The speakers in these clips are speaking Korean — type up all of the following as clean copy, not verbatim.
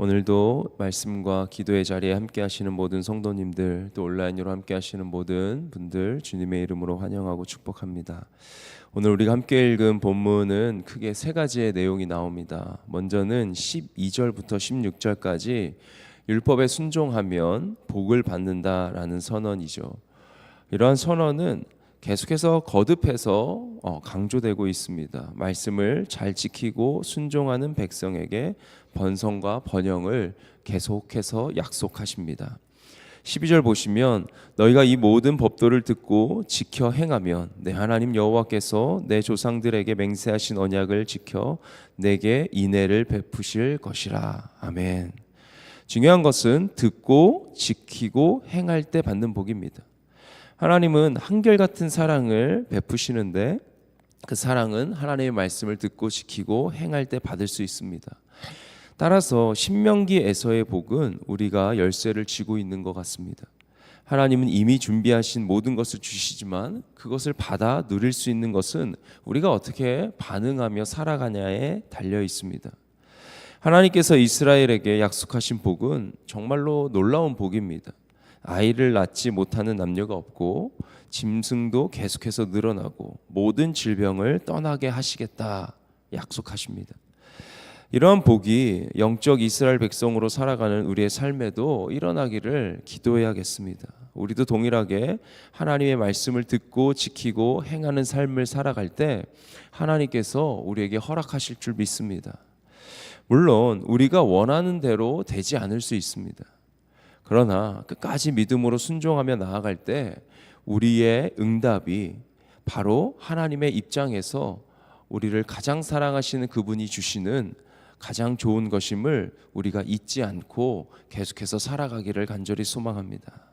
오늘도 말씀과 기도의 자리에 함께 하시는 모든 성도님들, 또 온라인으로 함께 하시는 모든 분들 주님의 이름으로 환영하고 축복합니다. 오늘 우리가 함께 읽은 본문은 크게 세 가지의 내용이 나옵니다. 먼저는 12절부터 16절까지 율법에 순종하면 복을 받는다라는 선언이죠. 이러한 선언은 계속해서 거듭해서 강조되고 있습니다. 말씀을 잘 지키고 순종하는 백성에게 번성과 번영을 계속해서 약속하십니다. 12절 보시면 너희가 이 모든 법도를 듣고 지켜 행하면 내 하나님 여호와께서 내 조상들에게 맹세하신 언약을 지켜 내게 인애를 베푸실 것이라. 아멘. 중요한 것은 듣고 지키고 행할 때 받는 복입니다. 하나님은 한결같은 사랑을 베푸시는데 그 사랑은 하나님의 말씀을 듣고 지키고 행할 때 받을 수 있습니다. 따라서 신명기에서의 복은 우리가 열쇠를 쥐고 있는 것 같습니다. 하나님은 이미 준비하신 모든 것을 주시지만 그것을 받아 누릴 수 있는 것은 우리가 어떻게 반응하며 살아가냐에 달려 있습니다. 하나님께서 이스라엘에게 약속하신 복은 정말로 놀라운 복입니다. 아이를 낳지 못하는 남녀가 없고 짐승도 계속해서 늘어나고 모든 질병을 떠나게 하시겠다 약속하십니다. 이러한 복이 영적 이스라엘 백성으로 살아가는 우리의 삶에도 일어나기를 기도해야겠습니다. 우리도 동일하게 하나님의 말씀을 듣고 지키고 행하는 삶을 살아갈 때 하나님께서 우리에게 허락하실 줄 믿습니다. 물론 우리가 원하는 대로 되지 않을 수 있습니다. 그러나 끝까지 믿음으로 순종하며 나아갈 때 우리의 응답이 바로 하나님의 입장에서 우리를 가장 사랑하시는 그분이 주시는 가장 좋은 것임을 우리가 잊지 않고 계속해서 살아가기를 간절히 소망합니다.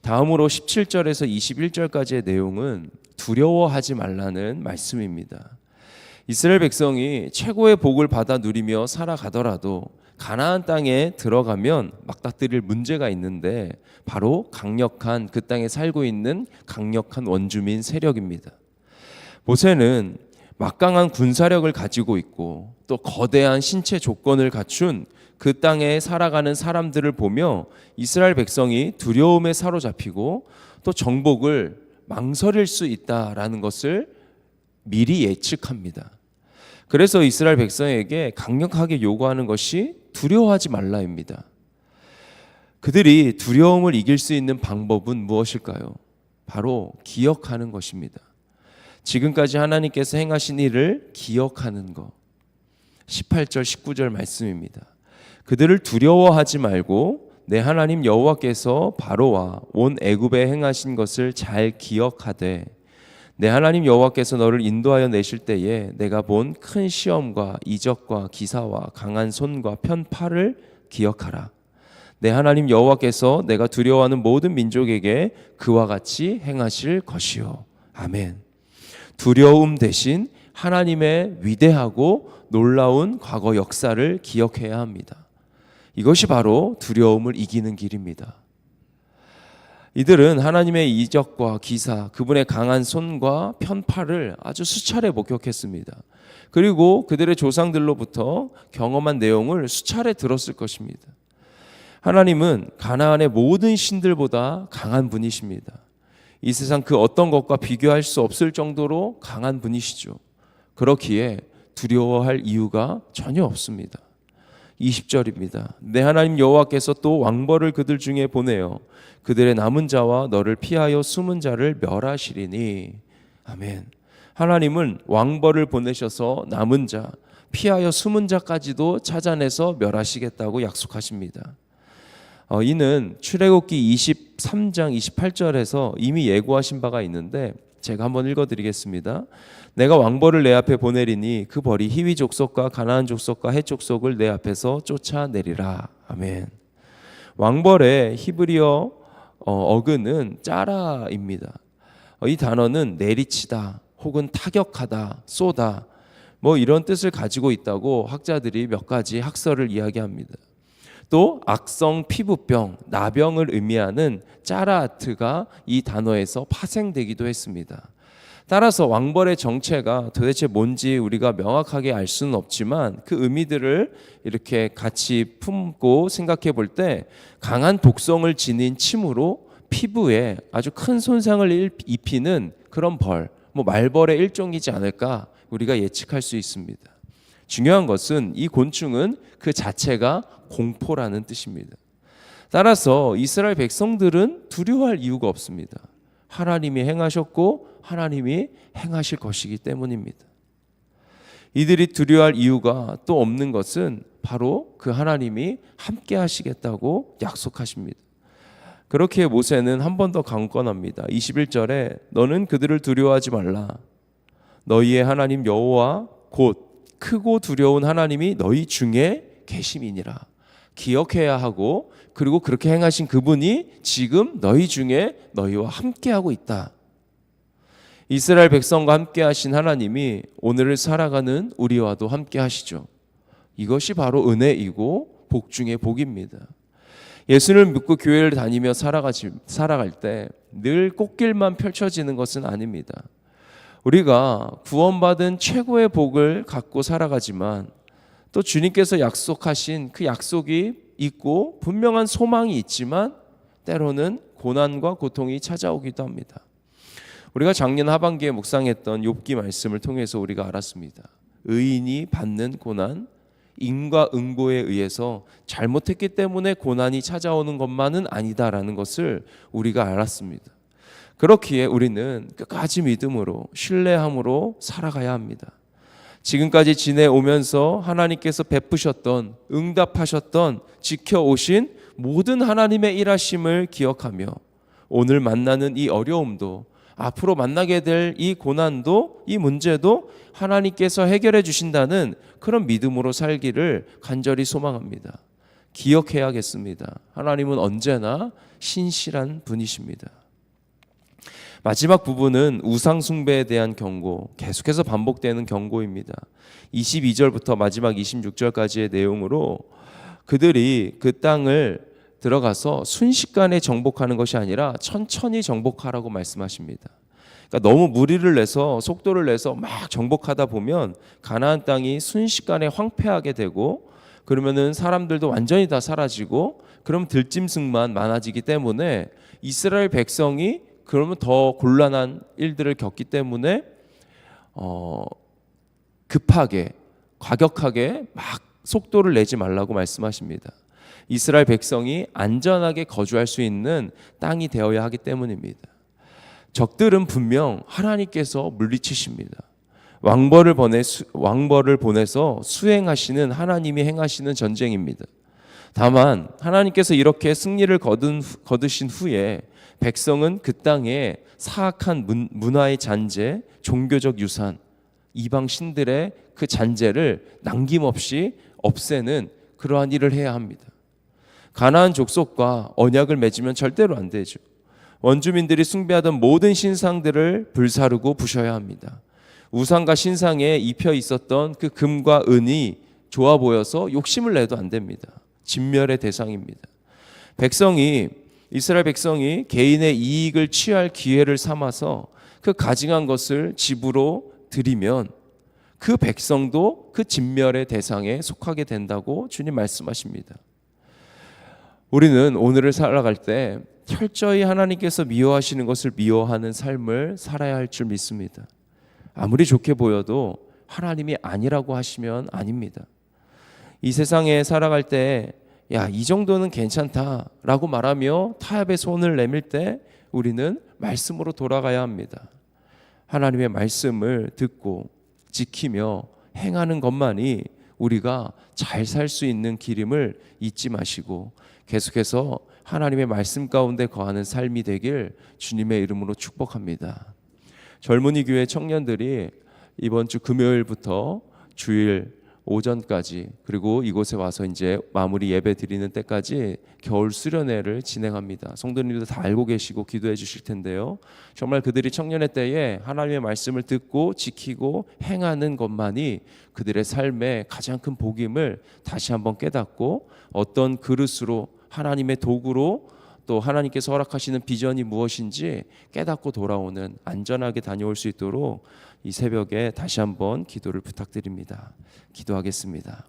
다음으로 17절에서 21절까지의 내용은 두려워하지 말라는 말씀입니다. 이스라엘 백성이 최고의 복을 받아 누리며 살아가더라도 가나안 땅에 들어가면 맞닥뜨릴 문제가 있는데 바로 강력한 그 땅에 살고 있는 강력한 원주민 세력입니다. 모세는 막강한 군사력을 가지고 있고 또 거대한 신체 조건을 갖춘 그 땅에 살아가는 사람들을 보며 이스라엘 백성이 두려움에 사로잡히고 또 정복을 망설일 수 있다라는 것을 미리 예측합니다. 그래서 이스라엘 백성에게 강력하게 요구하는 것이 두려워하지 말라입니다. 그들이 두려움을 이길 수 있는 방법은 무엇일까요? 바로 기억하는 것입니다. 지금까지 하나님께서 행하신 일을 기억하는 것. 18절 19절 말씀입니다. 그들을 두려워하지 말고 내 하나님 여호와께서 바로와 온 애굽에 행하신 것을 잘 기억하되 내 하나님 여호와께서 너를 인도하여 내실 때에 내가 본 큰 시험과 이적과 기사와 강한 손과 편팔을 기억하라. 내 하나님 여호와께서 내가 두려워하는 모든 민족에게 그와 같이 행하실 것이요. 아멘. 두려움 대신 하나님의 위대하고 놀라운 과거 역사를 기억해야 합니다. 이것이 바로 두려움을 이기는 길입니다. 이들은 하나님의 이적과 기사, 그분의 강한 손과 편팔을 아주 수차례 목격했습니다. 그리고 그들의 조상들로부터 경험한 내용을 수차례 들었을 것입니다. 하나님은 가나안의 모든 신들보다 강한 분이십니다. 이 세상 그 어떤 것과 비교할 수 없을 정도로 강한 분이시죠. 그렇기에 두려워할 이유가 전혀 없습니다. 20절입니다. 내 하나님 여호와께서 또 왕벌을 그들 중에 보내어 그들의 남은 자와 너를 피하여 숨은 자를 멸하시리니. 아멘. 하나님은 왕벌을 보내셔서 남은 자, 피하여 숨은 자까지도 찾아내서 멸하시겠다고 약속하십니다. 이는 출애굽기 23장 28절에서 이미 예고하신 바가 있는데 제가 한번 읽어드리겠습니다. 내가 왕벌을 내 앞에 보내리니 그 벌이 히위 족속과 가나안 족속과 헷 족속을 내 앞에서 쫓아내리라. 아멘. 왕벌의 히브리어 어근은 짜라입니다. 이 단어는 내리치다 혹은 타격하다, 쏘다 이런 뜻을 가지고 있다고 학자들이 몇 가지 학설을 이야기합니다. 또 악성 피부병, 나병을 의미하는 짜라아트가 이 단어에서 파생되기도 했습니다. 따라서 왕벌의 정체가 도대체 뭔지 우리가 명확하게 알 수는 없지만 그 의미들을 이렇게 같이 품고 생각해 볼 때 강한 독성을 지닌 침으로 피부에 아주 큰 손상을 입히는 그런 벌, 말벌의 일종이지 않을까 우리가 예측할 수 있습니다. 중요한 것은 이 곤충은 그 자체가 공포라는 뜻입니다. 따라서 이스라엘 백성들은 두려워할 이유가 없습니다. 하나님이 행하셨고 하나님이 행하실 것이기 때문입니다. 이들이 두려워할 이유가 또 없는 것은 바로 그 하나님이 함께 하시겠다고 약속하십니다. 그렇게 모세는 한 번 더 강권합니다. 21절에 너는 그들을 두려워하지 말라. 너희의 하나님 여호와 곧 크고 두려운 하나님이 너희 중에 계심이니라. 기억해야 하고 그리고 그렇게 행하신 그분이 지금 너희 중에 너희와 함께하고 있다. 이스라엘 백성과 함께 하신 하나님이 오늘을 살아가는 우리와도 함께 하시죠. 이것이 바로 은혜이고 복 중의 복입니다. 예수를 믿고 교회를 다니며 살아갈 때 늘 꽃길만 펼쳐지는 것은 아닙니다. 우리가 구원받은 최고의 복을 갖고 살아가지만 또 주님께서 약속하신 그 약속이 있고 분명한 소망이 있지만 때로는 고난과 고통이 찾아오기도 합니다. 우리가 작년 하반기에 묵상했던 욥기 말씀을 통해서 우리가 알았습니다. 의인이 받는 고난, 인과응보에 의해서 잘못했기 때문에 고난이 찾아오는 것만은 아니다라는 것을 우리가 알았습니다. 그렇기에 우리는 끝까지 믿음으로 신뢰함으로 살아가야 합니다. 지금까지 지내오면서 하나님께서 베푸셨던, 응답하셨던, 지켜오신 모든 하나님의 일하심을 기억하며 오늘 만나는 이 어려움도 앞으로 만나게 될 이 고난도 이 문제도 하나님께서 해결해 주신다는 그런 믿음으로 살기를 간절히 소망합니다. 기억해야겠습니다. 하나님은 언제나 신실한 분이십니다. 마지막 부분은 우상 숭배에 대한 경고, 계속해서 반복되는 경고입니다. 22절부터 마지막 26절까지의 내용으로 그들이 그 땅을 들어가서 순식간에 정복하는 것이 아니라 천천히 정복하라고 말씀하십니다. 그러니까 너무 무리를 내서 속도를 내서 막 정복하다 보면 가나안 땅이 순식간에 황폐하게 되고 그러면은 사람들도 완전히 다 사라지고 그럼 들짐승만 많아지기 때문에 이스라엘 백성이 그러면 더 곤란한 일들을 겪기 때문에 급하게 과격하게 막 속도를 내지 말라고 말씀하십니다. 이스라엘 백성이 안전하게 거주할 수 있는 땅이 되어야 하기 때문입니다. 적들은 분명 하나님께서 물리치십니다. 왕벌을 보내서 수행하시는 하나님이 행하시는 전쟁입니다. 다만 하나님께서 이렇게 승리를 거두신 후에 백성은 그 땅에 사악한 문화의 잔재, 종교적 유산, 이방 신들의 그 잔재를 남김없이 없애는 그러한 일을 해야 합니다. 가나안 족속과 언약을 맺으면 절대로 안 되죠. 원주민들이 숭배하던 모든 신상들을 불사르고 부셔야 합니다. 우상과 신상에 입혀 있었던 그 금과 은이 좋아 보여서 욕심을 내도 안 됩니다. 진멸의 대상입니다. 이스라엘 백성이 개인의 이익을 취할 기회를 삼아서 그 가증한 것을 집으로 드리면 그 백성도 그 진멸의 대상에 속하게 된다고 주님 말씀하십니다. 우리는 오늘을 살아갈 때 철저히 하나님께서 미워하시는 것을 미워하는 삶을 살아야 할 줄 믿습니다. 아무리 좋게 보여도 하나님이 아니라고 하시면 아닙니다. 이 세상에 살아갈 때 이 정도는 괜찮다라고 말하며 타협의 손을 내밀 때 우리는 말씀으로 돌아가야 합니다. 하나님의 말씀을 듣고 지키며 행하는 것만이 우리가 잘 살 수 있는 길임을 잊지 마시고 계속해서 하나님의 말씀 가운데 거하는 삶이 되길 주님의 이름으로 축복합니다. 젊은이 교회 청년들이 이번 주 금요일부터 주일 오전까지 그리고 이곳에 와서 이제 마무리 예배 드리는 때까지 겨울 수련회를 진행합니다. 성도님들도 다 알고 계시고 기도해 주실 텐데요. 정말 그들이 청년의 때에 하나님의 말씀을 듣고 지키고 행하는 것만이 그들의 삶의 가장 큰 복임을 다시 한번 깨닫고 어떤 그릇으로 하나님의 도구로 또 하나님께서 허락하시는 비전이 무엇인지 깨닫고 돌아오는, 안전하게 다녀올 수 있도록 이 새벽에 다시 한번 기도를 부탁드립니다. 기도하겠습니다.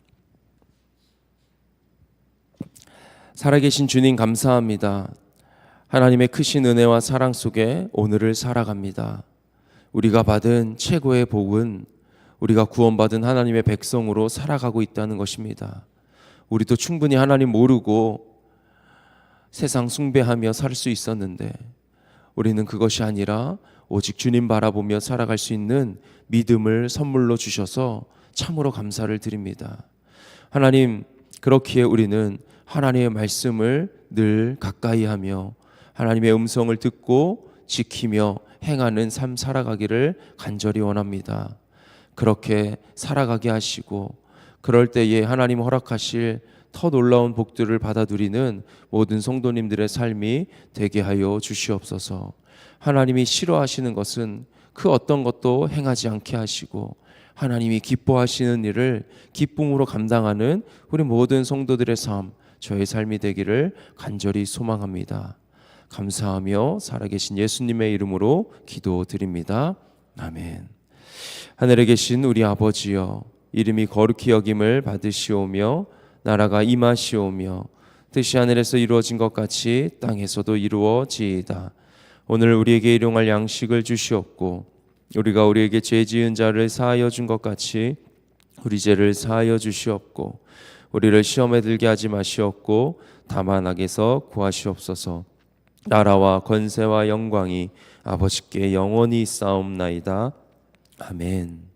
살아계신 주님 감사합니다. 하나님의 크신 은혜와 사랑 속에 오늘을 살아갑니다. 우리가 받은 최고의 복은 우리가 구원받은 하나님의 백성으로 살아가고 있다는 것입니다. 우리도 충분히 하나님 모르고 세상 숭배하며 살 수 있었는데 우리는 그것이 아니라 오직 주님 바라보며 살아갈 수 있는 믿음을 선물로 주셔서 참으로 감사를 드립니다. 하나님, 그렇기에 우리는 하나님의 말씀을 늘 가까이 하며 하나님의 음성을 듣고 지키며 행하는 삶 살아가기를 간절히 원합니다. 그렇게 살아가게 하시고 그럴 때에 하나님 허락하실 더 놀라운 복들을 받아 누리는 모든 성도님들의 삶이 되게 하여 주시옵소서. 하나님이 싫어하시는 것은 그 어떤 것도 행하지 않게 하시고 하나님이 기뻐하시는 일을 기쁨으로 감당하는 우리 모든 성도들의 삶, 저의 삶이 되기를 간절히 소망합니다. 감사하며 살아계신 예수님의 이름으로 기도드립니다. 아멘. 하늘에 계신 우리 아버지여, 이름이 거룩히 여김을 받으시오며 나라가 임하시오며 뜻이 하늘에서 이루어진 것 같이 땅에서도 이루어지이다. 오늘 우리에게 일용할 양식을 주시옵고 우리가 우리에게 죄 지은 자를 사하여 준 것 같이 우리 죄를 사하여 주시옵고 우리를 시험에 들게 하지 마시옵고 다만 악에서 구하시옵소서. 나라와 권세와 영광이 아버지께 영원히 있사옵나이다. 아멘.